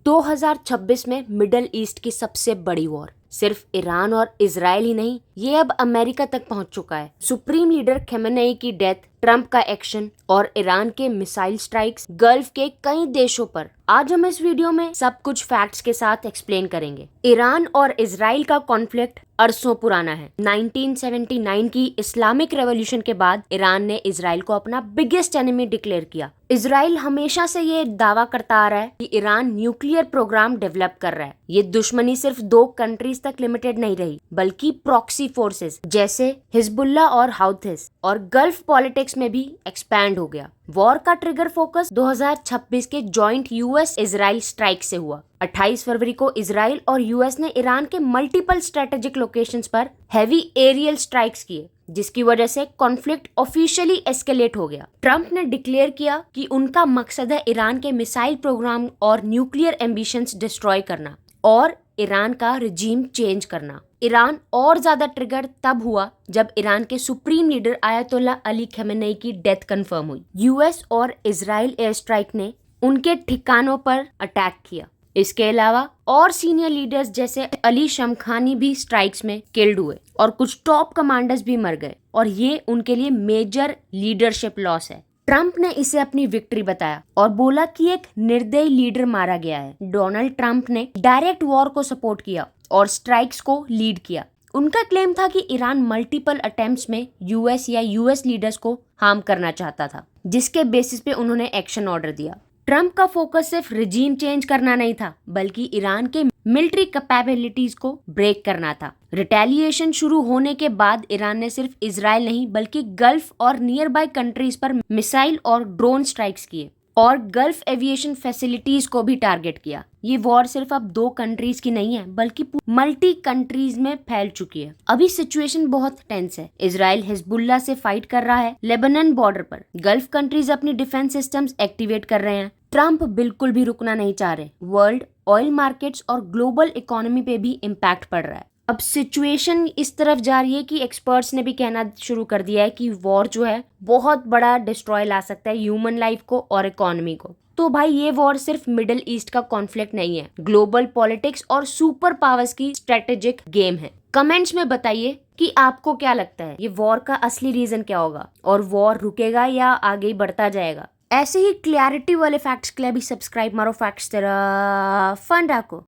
2026 में middle east की सबसे बड़ी वॉर सिर्फ ईरान और इजराइल ही नहीं, ये अब अमेरिका तक पहुंच चुका है। सुप्रीम लीडर खमेनेई की डेथ, ट्रंप का एक्शन और ईरान के मिसाइल स्ट्राइक्स गल्फ के कई देशों पर आज हम इस वीडियो में सब कुछ फैक्ट्स के साथ एक्सप्लेन करेंगे। ईरान और इजराइल का कॉन्फ्लिक्ट अरसों पुराना है। 1979 की इस्लामिक रेवोल्यूशन के बाद ईरान ने इजराइल को अपना बिगेस्ट एनिमी डिक्लेयर किया। इजराइल हमेशा से ये दावा करता आ रहा है कि ईरान न्यूक्लियर प्रोग्राम डेवलप कर रहा है। ये दुश्मनी सिर्फ 2 कंट्रीज तक लिमिटेड नहीं रही, बल्कि प्रॉक्सी फोर्सेस जैसे हिजबुल्लाह और हाउथिस और गल्फ पॉलिटिक्स में भी एक्सपैंड हो गया। वॉर का ट्रिगर फोकस 2026 के जॉइंट यूएस इजराइल स्ट्राइक से हुआ। 28 फरवरी को इजराइल और यूएस ने ईरान के मल्टीपल स्ट्रेटेजिक लोकेशंस पर हैवी एरियल स्ट्राइक्स किए, जिसकी वजह से कॉन्फ्लिक्ट ऑफिशियली एस्केलेट हो गया। ट्रंप ने डिक्लेयर किया कि उनका मकसद है ईरान के मिसाइल प्रोग्राम और न्यूक्लियर एम्बिशंस डिस्ट्रॉय करना और ईरान का रिजीम चेंज करना। ईरान और ज्यादा ट्रिगर तब हुआ जब ईरान के supreme leader Ayatollah Ali Khamenei की डेथ कंफर्म हुई। यूएस और इजराइल एयर स्ट्राइक ने उनके ठिकानों पर अटैक किया। इसके अलावा और सीनियर लीडर्स जैसे अली शमखानी भी स्ट्राइक्स में किल्ड हुए और कुछ टॉप कमांडर्स भी मर गए, और ये उनके लिए मेजर लीडरशिप लॉस है। ट्रंप ने इसे अपनी विक्ट्री बताया और बोला कि एक निर्दयी लीडर मारा गया है। डोनाल्ड ट्रंप ने डायरेक्ट वॉर को सपोर्ट किया और स्ट्राइक्स को लीड किया। उनका क्लेम था कि ईरान मल्टीपल अटेम्प्ट्स में यूएस या यूएस लीडर्स को हार्म करना चाहता था, जिसके बेसिस पे उन्होंने एक्शन ऑर्डर दिया। ट्रंप का फोकस सिर्फ रिजीम चेंज करना नहीं था, बल्कि ईरान के मिलिट्री कैपेबिलिटीज को ब्रेक करना था। रिटेलिएशन शुरू होने के बाद ईरान ने सिर्फ इजराइल नहीं, बल्कि गल्फ और नियर बाय कंट्रीज पर मिसाइल और ड्रोन स्ट्राइक्स किए और गल्फ एविएशन फैसिलिटीज को भी टारगेट किया। ये वॉर सिर्फ अब 2 कंट्रीज की नहीं है, बल्कि मल्टी कंट्रीज में फैल चुकी है। अभी सिचुएशन बहुत टेंस है। इजराइल हिजबुल्लाह से फाइट कर रहा है लेबनान बॉर्डर पर। गल्फ कंट्रीज अपनी डिफेंस सिस्टम्स एक्टिवेट कर रहे हैं। ट्रंप बिल्कुल भी रुकना नहीं चाह रहे। वर्ल्ड ऑयल मार्केट्स और ग्लोबल इकोनॉमी पे भी इम्पैक्ट पड़ रहा है। अब सिचुएशन इस तरफ जा रही है कि एक्सपर्ट्स ने भी कहना शुरू कर दिया है कि वॉर जो है बहुत बड़ा डिस्ट्रॉय ला सकता है ह्यूमन लाइफ को और इकोनॉमी को। तो भाई ये वॉर सिर्फ मिडिल ईस्ट का कॉन्फ्लिक्ट नहीं है, ग्लोबल पॉलिटिक्स और सुपर पावर्स की स्ट्रेटेजिक गेम है। कमेंट्स में बताइए कि आपको क्या लगता है ये वॉर का असली रीजन क्या होगा, और वॉर रुकेगा या आगे ही बढ़ता जाएगा। ऐसे ही क्लैरिटी वाले फैक्ट्स के लिए भी सब्सक्राइब मारो। फैक्ट्स तेरा फन रखो।